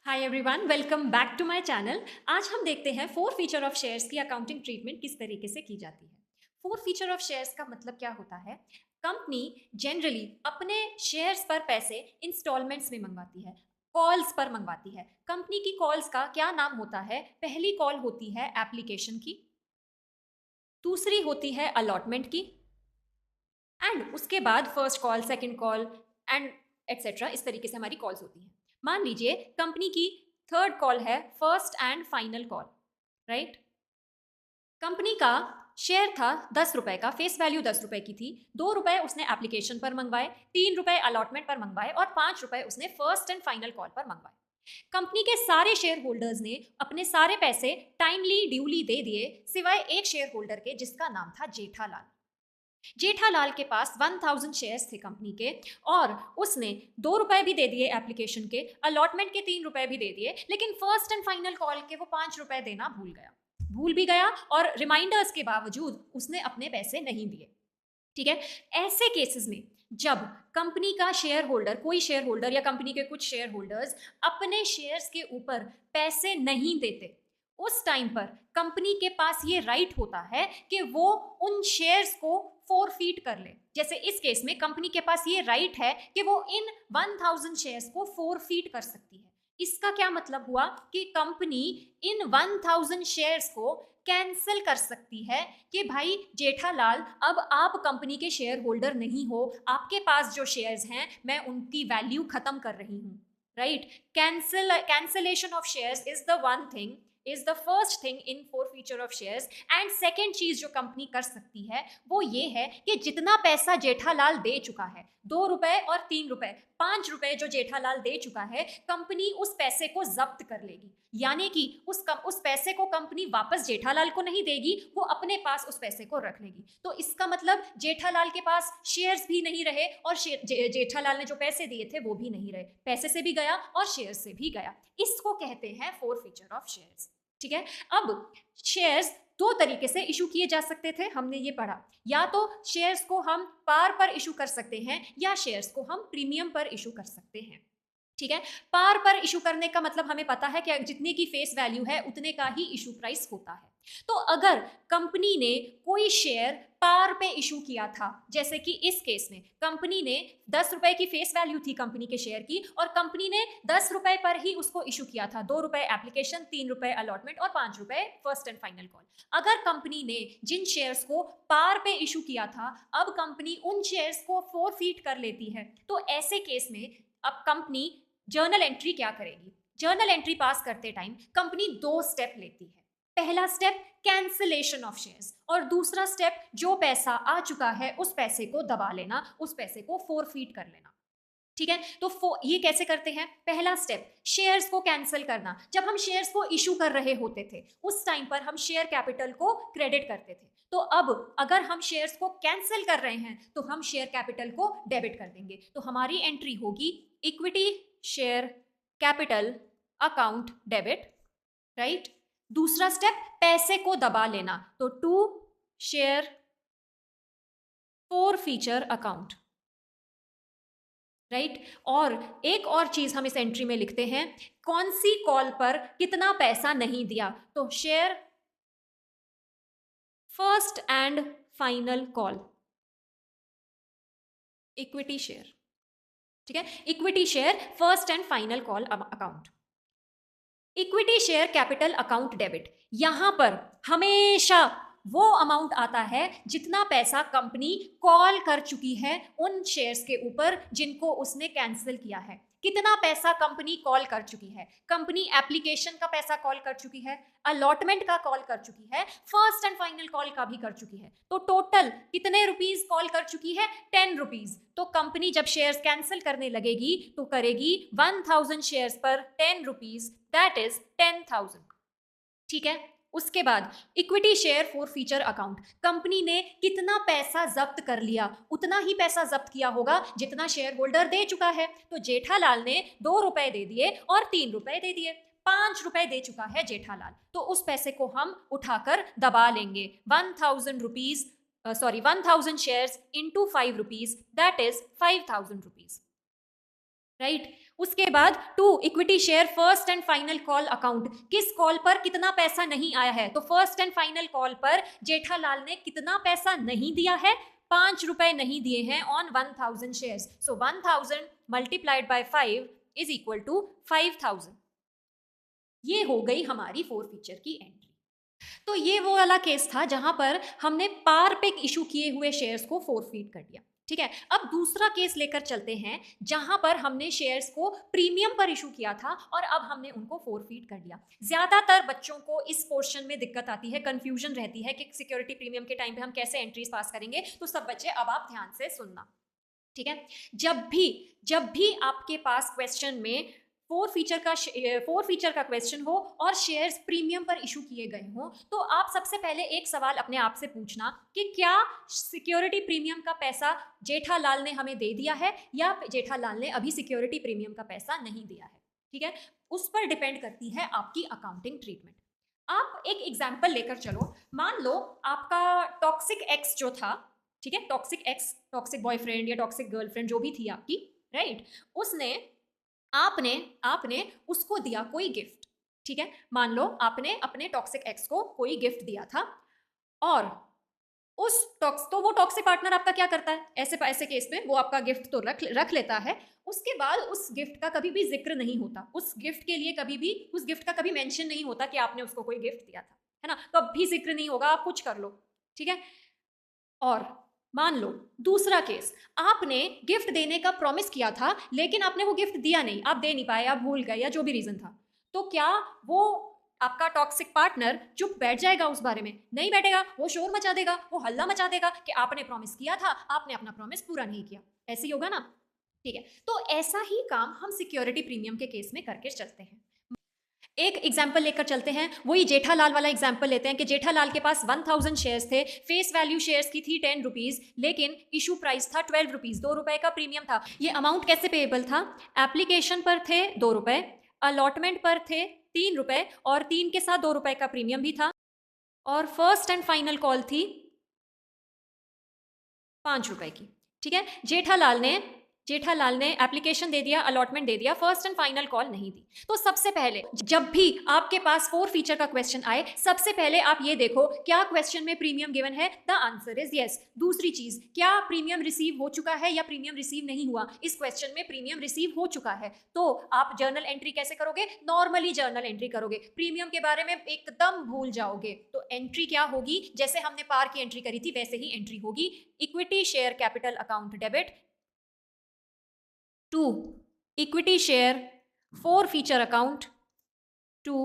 Hi everyone, welcome back to my channel. आज हम देखते हैं फोर फीचर ऑफ शेयर्स की अकाउंटिंग ट्रीटमेंट किस तरीके से की जाती है। फोर फीचर ऑफ शेयर्स का मतलब क्या होता है? कंपनी जनरली अपने शेयर्स पर पैसे इंस्टॉलमेंट्स में मंगवाती है, कॉल्स पर मंगवाती है। कंपनी की कॉल्स का क्या नाम होता है? पहली कॉल होती है एप्लीकेशन की, दूसरी होती है अलॉटमेंट की, एंड उसके बाद first call, second call and etcetera. इस तरीके से हमारी कॉल्स होती हैं। मान लीजिए कंपनी की थर्ड कॉल है first and final call, right. Company का शेयर था 10 रुपए का, फेस वैल्यू 10 रुपए की थी। 2 रुपए उसने एप्लीकेशन पर मंगवाए, 3 रुपए अलॉटमेंट पर मंगवाए और 5 रुपए उसने फर्स्ट एंड फाइनल कॉल पर मंगवाए। कंपनी के सारे शेयर होल्डर्स ने अपने सारे पैसे टाइमली ड्यूली दे दिए, सिवाय एक शेयर होल्डर के जिसका नाम था जेठालाल। जेठालाल के पास 1000 शेयर्स थे कंपनी के, और उसने 2 रुपए भी दे दिए एप्लीकेशन के, अलॉटमेंट के 3 रुपए भी दे दिए, लेकिन फर्स्ट एंड फाइनल कॉल के वो 5 रुपए देना भूल भी गया और रिमाइंडर्स के बावजूद उसने अपने पैसे नहीं दिए। ठीक है। ऐसे केसेस में जब कंपनी का शेयर होल्डर, कोई शेयर होल्डर या कंपनी के कुछ शेयर होल्डर्स अपने शेयर्स के ऊपर पैसे नहीं देते, उस टाइम पर कंपनी के पास ये राइट होता है कि वो उन शेयर्स को फोरफीट कर ले। जैसे इस केस में कंपनी के पास ये राइट है कि वो इन 1000 शेयर्स को फोरफीट कर सकती है। इसका क्या मतलब हुआ कि कंपनी इन 1000 शेयर्स को कैंसिल कर सकती है कि भाई जेठालाल, अब आप कंपनी के शेयर होल्डर नहीं हो, आपके पास जो शेयर्स हैं मैं उनकी वैल्यू खत्म कर रही हूं, right. Cancellation of shares is the one thing, is the first thing in four feature of shares. And second चीज जो कंपनी कर सकती है वो ये है कि जितना पैसा जेठालाल दे चुका है, 2 रुपए और 3 रुपए, 5 रुपए जो जेठालाल दे चुका है, कंपनी उस पैसे को जब्त कर लेगी। यानी कि उस पैसे को कंपनी वापस जेठालाल को नहीं देगी, वो अपने पास उस पैसे को रख लेगी। तो इसका मतलब जेठालाल के पास शेयर्स भी नहीं रहे और जेठालाल ने जो पैसे दिए थे वो भी नहीं रहे, पैसे से भी गया और शेयर से भी गया। इसको कहते हैं फोर फीचर ऑफ शेयर्स। ठीक है। अब शेयर्स दो तरीके से इशू किए जा सकते थे, हमने ये पढ़ा। या तो शेयर्स को हम पार पर इशू कर सकते हैं या शेयर्स को हम प्रीमियम पर इशू कर सकते हैं। ठीक है। पार पर इशू करने का मतलब हमें पता है कि जितने की फेस वैल्यू है उतने का ही इशू प्राइस होता है। तो अगर कंपनी ने कोई शेयर पार पे इशू किया था, जैसे कि इस केस में कंपनी ने 10 रुपए की फेस वैल्यू थी कंपनी के शेयर की, और कंपनी ने 10 रुपए पर ही उसको इशू किया था। 2 रुपए एप्लीकेशन, 3 रुपए अलॉटमेंट और 5 रुपए फर्स्ट एंड फाइनल कॉल। अगर कंपनी ने जिन शेयर्स को पार पे इशू किया था, अब कंपनी उन शेयर्स को फोरफीट कर लेती है, तो ऐसे केस में अब कंपनी जर्नल एंट्री क्या करेगी? जर्नल एंट्री पास करते टाइम कंपनी 2 स्टेप लेती है। पहला स्टेप कैंसिलेशन ऑफ शेयर्स, और दूसरा स्टेप जो पैसा आ चुका है उस पैसे को दबा लेना, उस पैसे को फोरफीट कर लेना। ठीक है। तो ये कैसे करते हैं? पहला स्टेप शेयर्स को कैंसिल करना। जब हम शेयर्स को इशू कर रहे होते थे उस टाइम पर हम शेयर कैपिटल को क्रेडिट करते थे। तो अब अगर हम शेयर्स को कैंसिल कर रहे हैं तो हम शेयर कैपिटल को डेबिट कर देंगे। तो हमारी एंट्री होगी equity share capital account debit, right. दूसरा स्टेप पैसे को दबा लेना, तो to share forfeiture account, right. और एक और चीज हम इस एंट्री में लिखते हैं, कौन सी कॉल पर कितना पैसा नहीं दिया, तो share first and final call, equity share. ठीक है। Equity share first and final call account, equity share capital account debit. यहां पर हमेशा वो अमाउंट आता है जितना पैसा कंपनी कॉल कर चुकी है उन शेयर्स के ऊपर जिनको उसने कैंसिल किया है। कितना पैसा कंपनी कॉल कर चुकी है? कंपनी एप्लीकेशन का पैसा कॉल कर चुकी है, अलॉटमेंट का कॉल कर चुकी है, फर्स्ट एंड फाइनल कॉल का भी कर चुकी है। तो टोटल कितने रुपीस कॉल कर चुकी है? 10 रुपीज। तो कंपनी जब शेयर्स कैंसिल करने लगेगी तो करेगी 1000 शेयर्स पर 10 रुपीज, दैट इज 10,000। ठीक है। उसके बाद equity share for feature account, company ने कितना पैसा जब्त कर लिया? उतना ही पैसा जब्त किया होगा जितना शेयर होल्डर दे चुका है। तो जेठालाल ने 2 रुपए दे दिए और 3 रुपए दे दिए, 5 रुपए दे चुका है जेठालाल। तो उस पैसे को हम उठाकर दबा लेंगे। 1000 rupees, 1000 shares into 5 rupees, that is 5000 rupees, right. उसके बाद 2 equity share first and final call account, किस कॉल पर कितना पैसा नहीं आया है। तो फर्स्ट एंड फाइनल कॉल पर जेठालाल ने कितना पैसा नहीं दिया है, 5 रुपए नहीं दिए हैं on 1000 shares. So 1000 multiplied by 5 is equal to 5000। ये हो गई हमारी 4 फीचर की एंट्री। तो ये वो वाला केस था जहां पर हमने पार पे इशू किए हुए शेयर्स को फोरफीट कर दिया। ठीक है, अब दूसरा केस लेकर चलते हैं जहां पर हमने शेयर्स को प्रीमियम पर इशू किया था और अब हमने उनको फोरफीट कर दिया। ज्यादातर बच्चों को इस पोर्शन में दिक्कत आती है, कंफ्यूजन रहती है कि सिक्योरिटी प्रीमियम के टाइम पे हम कैसे एंट्रीज पास करेंगे। तो सब बच्चे अब आप ध्यान से सुनना। ठीक है, जब भी आपके पास क्वेश्चन में 4 फीचर का क्वेश्चन हो और शेयर्स प्रीमियम पर इशू किए गए हो, तो आप सबसे पहले एक सवाल अपने आप से पूछना कि क्या सिक्योरिटी प्रीमियम का पैसा जेठालाल ने हमें दे दिया है या जेठालाल ने अभी सिक्योरिटी प्रीमियम का पैसा नहीं दिया है। ठीक है, उस पर डिपेंड करती है आपकी अकाउंटिंग ट्रीटमेंट। आप एक एग्जाम्पल लेकर चलो, मान लो आपका टॉक्सिक एक्स जो था, ठीक है, टॉक्सिक एक्स, टॉक्सिक बॉयफ्रेंड या टॉक्सिक गर्लफ्रेंड जो भी थी आपकी, राइट, उसने आपने उसको दिया कोई गिफ्ट। ठीक है, मान लो आपने अपने टॉक्सिक एक्स को कोई गिफ्ट दिया था और तो वो टॉक्सिक पार्टनर आपका क्या करता है, ऐसे केस में वो आपका गिफ्ट तो रख लेता है, उसके बाद उस गिफ्ट का कभी भी जिक्र नहीं होता, उस गिफ्ट के लिए कभी भी उस गिफ्ट का कभी मेंशन नहीं होता कि आपने उसको कोई गिफ्ट दिया था, है ना, कभी जिक्र नहीं होगा, आप कुछ कर लो। ठीक है, और मान लो दूसरा केस, आपने गिफ्ट देने का प्रॉमिस किया था लेकिन आपने वो गिफ्ट दिया नहीं, आप दे नहीं पाए, आप भूल गए या जो भी रीजन था, तो क्या वो आपका टॉक्सिक पार्टनर चुप बैठ जाएगा उस बारे में? नहीं बैठेगा, वो शोर मचा देगा, वो हल्ला मचा देगा कि आपने प्रॉमिस किया था, आपने अपना प्रॉमिस पूरा नहीं किया। ऐसे ही होगा ना। ठीक है, तो ऐसा ही काम हम सिक्योरिटी प्रीमियम के केस में करके चलते हैं। एक एग्जाम्पल लेकर चलते हैं, वही जेठालाल वाला एग्जाम्पल लेते हैं कि जेठालाल के पास 1000 शेयर्स थे, फेस वैल्यू शेयर्स की थी 10 रुपीज, लेकिन इशू प्राइस था 12 रुपीज, 2 रुपए का प्रीमियम था। ये अमाउंट कैसे पेएबल था? एप्लीकेशन पर थे 2 रुपए, अलॉटमेंट पर थे 3 रुपए और 3 के साथ 2 रुपए का प्रीमियम भी था, और फर्स्ट एंड फाइनल कॉल थी 5 रुपए की। ठीक है, जेठालाल ने एप्लीकेशन दे दिया, अलॉटमेंट दे दिया, फर्स्ट एंड फाइनल कॉल नहीं दी। तो सबसे पहले जब भी आपके पास 4 फीचर का क्वेश्चन आए, सबसे पहले आप ये देखो क्या क्वेश्चन में प्रीमियम गिवन है, द आंसर इज यस। दूसरी चीज, क्या प्रीमियम रिसीव हो चुका है या प्रीमियम रिसीव नहीं हुआ? इस क्वेश्चन में प्रीमियम रिसीव हो चुका है, तो आप जर्नल एंट्री कैसे करोगे? नॉर्मली जर्नल एंट्री करोगे, प्रीमियम के बारे में एकदम भूल जाओगे। तो एंट्री क्या होगी? जैसे हमने पार की एंट्री करी थी वैसे ही एंट्री होगी, equity share capital account debit to equity share 4 feature account to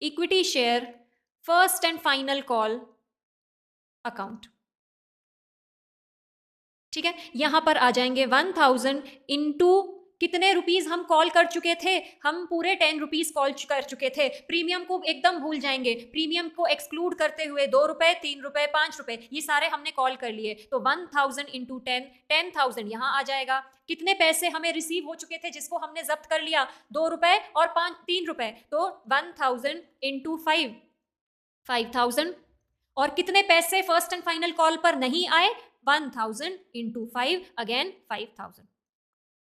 equity share first and final call account। ठीक है, यहां पर आ जाएंगे 1000 इंटू कितने रुपीस हम कॉल कर चुके थे, हम पूरे 10 रुपीस कॉल कर चुके थे, प्रीमियम को एकदम भूल जाएंगे, प्रीमियम को एक्सक्लूड करते हुए 2 रुपए, 3 रुपए, 5 रुपए, ये सारे हमने कॉल कर लिए। तो 1000 इंटू 10, 10,000 यहां आ जाएगा। कितने पैसे हमें रिसीव हो चुके थे जिसको हमने जब्त कर लिया? 2 रुपए और 3 रुपए, तो 1000 इंटू 5, 5000। और कितने पैसे फर्स्ट एंड फाइनल कॉल पर नहीं आए? 1000 इंटू 5, अगेन 5000।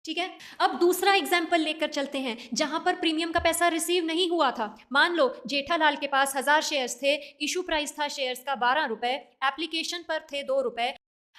ठीक है, अब दूसरा एग्जाम्पल लेकर चलते हैं जहां पर प्रीमियम का पैसा रिसीव नहीं हुआ था। मान लो जेठालाल के पास 1000 शेयर्स थे, इशू प्राइस था शेयर्स का 12 रुपए, एप्लीकेशन पर थे 2 रुपए,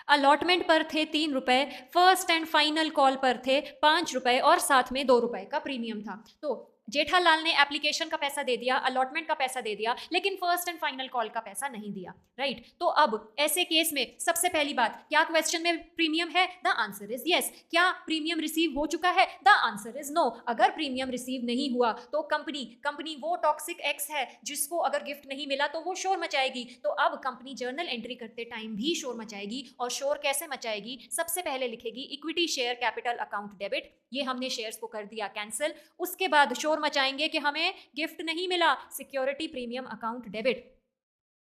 अलॉटमेंट पर थे 3 रुपए, फर्स्ट एंड फाइनल कॉल पर थे 5 रुपए और साथ में 2 रुपए का प्रीमियम था। तो जेठालाल ने एप्लीकेशन का पैसा दे दिया, अलॉटमेंट का पैसा दे दिया, लेकिन फर्स्ट एंड फाइनल कॉल का पैसा नहीं दिया, राइट। तो अब ऐसे केस में सबसे पहली बात, क्या क्वेश्चन में प्रीमियम है? The answer is yes. क्या प्रीमियम रिसीव हो चुका है? The answer is no. अगर प्रीमियम रिसीव नहीं हुआ तो कंपनी वो टॉक्सिक एक्स है जिसको अगर गिफ्ट नहीं मिला तो वो शोर मचाएगी। तो अब कंपनी जर्नल एंट्री करते टाइम भी शोर मचाएगी, और शोर कैसे मचाएगी? सबसे पहले लिखेगी equity share capital account debit, ये हमने शेयर्स को कर दिया कैंसिल। उसके बाद शोर मचाएंगे कि हमें गिफ्ट नहीं मिला, security premium account debit.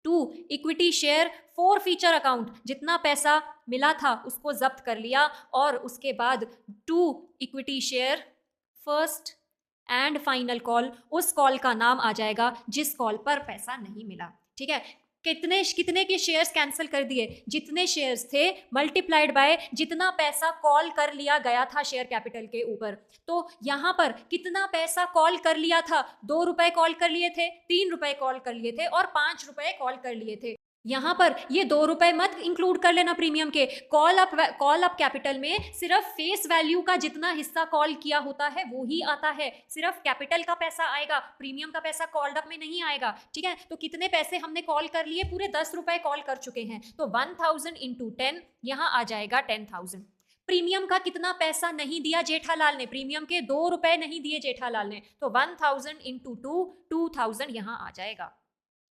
2 equity share 4 feature account, जितना पैसा मिला था उसको जब्त कर लिया, और उसके बाद 2 equity share first and final call, उस कॉल का नाम आ जाएगा जिस कॉल पर पैसा नहीं मिला। ठीक है, कितने कितने के शेयर्स कैंसिल कर दिए? जितने शेयर्स थे मल्टीप्लाइड बाय जितना पैसा कॉल कर लिया गया था शेयर कैपिटल के ऊपर। तो यहां पर कितना पैसा कॉल कर लिया था? 2 रुपए कॉल कर लिए थे, 3 रुपए कॉल कर लिए थे और 5 रुपए कॉल कर लिए थे। यहां पर ये 2 रुपए मत इंक्लूड कर लेना प्रीमियम के। कॉल अप कैपिटल में सिर्फ फेस वैल्यू का जितना हिस्सा कॉल किया होता है वो ही आता है, सिर्फ कैपिटल का पैसा आएगा, प्रीमियम का पैसा कॉल्ड अप में नहीं आएगा। ठीक है, तो कितने पैसे हमने कॉल कर लिए? पूरे 10 रुपए कॉल कर चुके हैं, तो 1000 इंटू 10 यहां आ जाएगा 10,000। प्रीमियम का कितना पैसा नहीं दिया जेठालाल ने? प्रीमियम के 2 रुपए नहीं दिए जेठालाल ने, तो 1000 इंटू 2 2000 यहां आ जाएगा।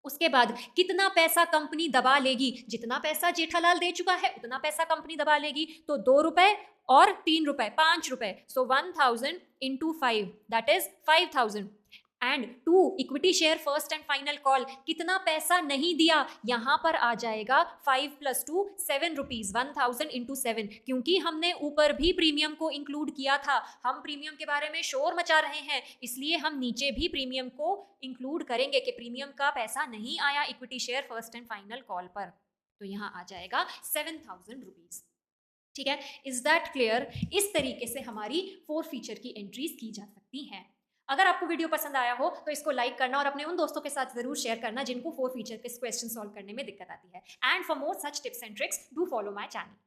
उसके बाद कितना पैसा कंपनी दबा लेगी? जितना पैसा जेठालाल दे चुका है उतना पैसा कंपनी दबा लेगी, तो 2 रुपए और 3 रुपए 5 रुपए, सो 1000 into 5 that is 5000 and 2 equity share first and final call. कितना पैसा नहीं दिया? यहां पर आ जाएगा 5 + 2 7 रुपीज, 1000 इंटू 7, क्योंकि हमने ऊपर भी प्रीमियम को इंक्लूड किया था। हम प्रीमियम के बारे में शोर मचा रहे हैं, इसलिए हम नीचे भी प्रीमियम को इंक्लूड करेंगे कि प्रीमियम का पैसा नहीं आया equity share first and final call पर, तो यहां आ जाएगा 7000 रुपीज। ठीक है, इज दैट क्लियर? इस तरीके से हमारी 4 फीचर की एंट्रीज की जा सकती हैं। अगर आपको वीडियो पसंद आया हो तो इसको लाइक करना और अपने उन दोस्तों के साथ जरूर शेयर करना जिनको 4 फीचर के क्वेश्चन सॉल्व करने में दिक्कत आती है। And for more such tips and tricks do follow my channel.